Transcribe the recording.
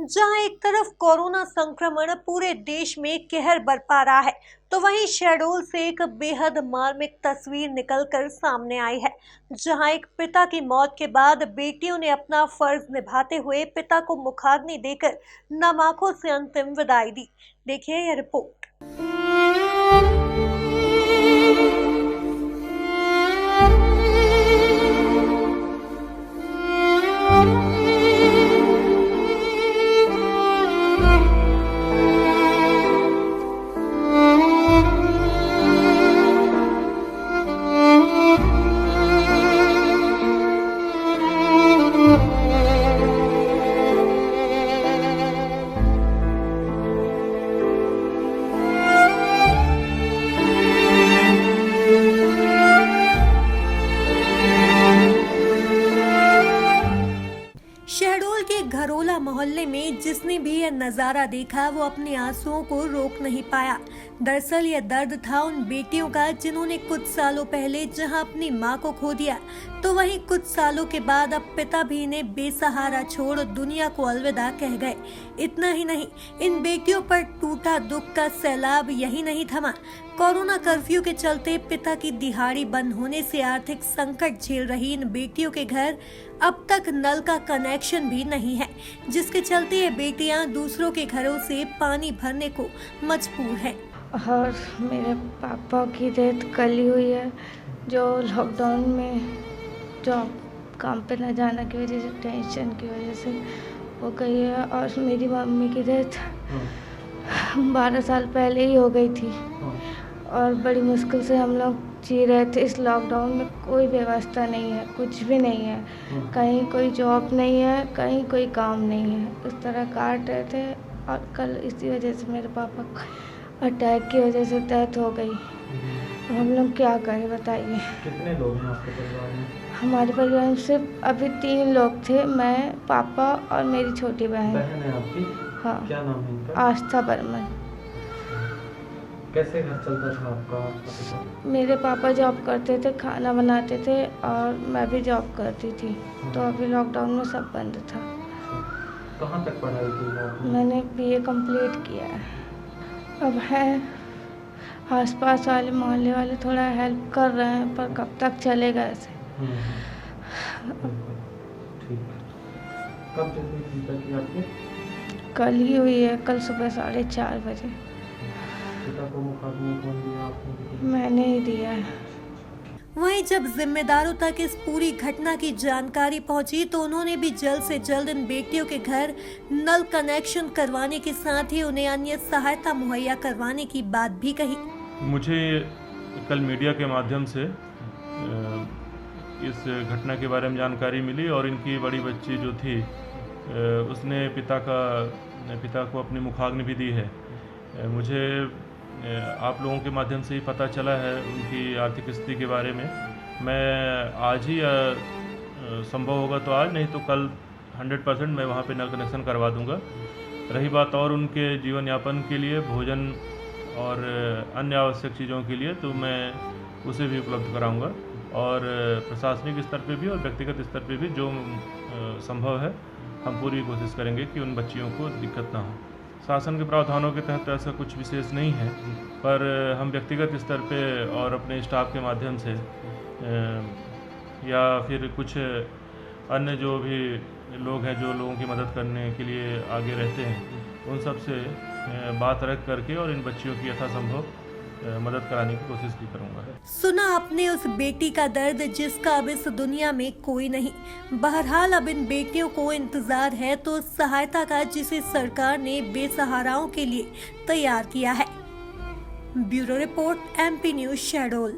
जहां एक तरफ कोरोना संक्रमण पूरे देश में कहर बरपा रहा है, तो वहीं शहडोल से एक बेहद मार्मिक तस्वीर निकलकर सामने आई है, जहां एक पिता की मौत के बाद बेटियों ने अपना फर्ज निभाते हुए पिता को मुखाग्नि देकर नम आंखों से अंतिम विदाई दी। देखिए यह रिपोर्ट। शहडोल के घरोला मोहल्ले में जिसने भी यह नजारा देखा वो अपने आंसुओं को रोक नहीं पाया। दरअसल यह दर्द था उन बेटियों का जिन्होंने कुछ सालों पहले जहां अपनी मां को खो दिया, तो वहीं कुछ सालों के बाद अब पिता भी इन्हें बेसहारा छोड़ दुनिया को अलविदा कह गए। इतना ही नहीं, इन बेटियों पर टूटा दुख का सैलाब यही नहीं थमा। कोरोना कर्फ्यू के चलते पिता की दिहाड़ी बंद होने से आर्थिक संकट झेल रही इन बेटियों के घर अब तक नल का कनेक्शन भी नहीं है, जिसके चलते ये बेटियां दूसरों के घरों से पानी भरने को मजबूर हैं। और मेरे पापा की डेथ कल ही हुई है, जो लॉकडाउन में जॉब काम पे न जाने की वजह से, टेंशन की वजह से हो गई है। और मेरी मम्मी की डेथ 12 साल पहले ही हो गई थी और बड़ी मुश्किल से हम लोग जी रहे थे। इस लॉकडाउन में कोई व्यवस्था नहीं है, कुछ भी नहीं है, कहीं कोई जॉब नहीं है, कहीं कोई काम नहीं है, इस तरह काट रहे थे। और कल इसी वजह से मेरे पापा अटैक की वजह से डेथ हो गई। अब हम लोग क्या करें बताइए। कितने लोग हैं आपके परिवार में? हमारे परिवार में सिर्फ अभी 3 लोग थे, मैं, पापा और मेरी छोटी बहन। बहन है आपकी? हाँ। क्या नाम है इनका? आस्था बर्मन। कैसे घर चलता था आपका? मेरे पापा जॉब करते थे, खाना बनाते थे और मैं भी जॉब करती थी, तो अभी लॉकडाउन में सब बंद था। कहाँ तक पढ़ाई की आपने? मैंने बीए कंप्लीट किया है। अब है आसपास वाले मोहल्ले वाले थोड़ा हेल्प कर रहे हैं, पर कब तक चलेगा ऐसे। ठीक। कब डेथ हुई पिता की आपके? कल ही हुई है, कल सुबह 4:30 बजे। पिता को मुखाग्नि कौन दिया आपने? मैंने ही दिया है। वहीं जब जिम्मेदारों तक इस पूरी घटना की जानकारी पहुंची, तो उन्होंने भी जल्द से जल्द इन बेटियों के घर नल कनेक्शन करवाने के साथ ही उन्हें अन्य सहायता मुहैया करवाने की बात भी कही। मुझे कल मीडिया के माध्यम से इस घटना के बारे में जानकारी मिली और इनकी बड़ी बच्ची जो थी उसने पिता को अपनी मुखाग्नि भी दी है। मुझे आप लोगों के माध्यम से ही पता चला है उनकी आर्थिक स्थिति के बारे में। मैं आज ही संभव होगा तो आज, नहीं तो कल 100% मैं वहाँ पे नल कनेक्शन करवा दूँगा। रही बात और उनके जीवन यापन के लिए भोजन और अन्य आवश्यक चीज़ों के लिए, तो मैं उसे भी उपलब्ध कराऊँगा। और प्रशासनिक स्तर पे भी और व्यक्तिगत स्तर पे भी जो संभव है हम पूरी कोशिश करेंगे कि उन बच्चियों को दिक्कत ना हो। शासन के प्रावधानों के तहत ऐसा कुछ विशेष नहीं है, पर हम व्यक्तिगत स्तर पे और अपने स्टाफ के माध्यम से या फिर कुछ अन्य जो भी लोग हैं जो लोगों की मदद करने के लिए आगे रहते हैं, उन सब से बात रख करके और इन बच्चियों की यथासंभव मदद कराने की कोशिश भी करूंगा। सुना आपने उस बेटी का दर्द जिसका अब इस दुनिया में कोई नहीं। बहरहाल अब इन बेटियों को इंतजार है तो उस सहायता का जिसे सरकार ने बेसहाराओं के लिए तैयार किया है। Bureau report, MP news, Shahdol.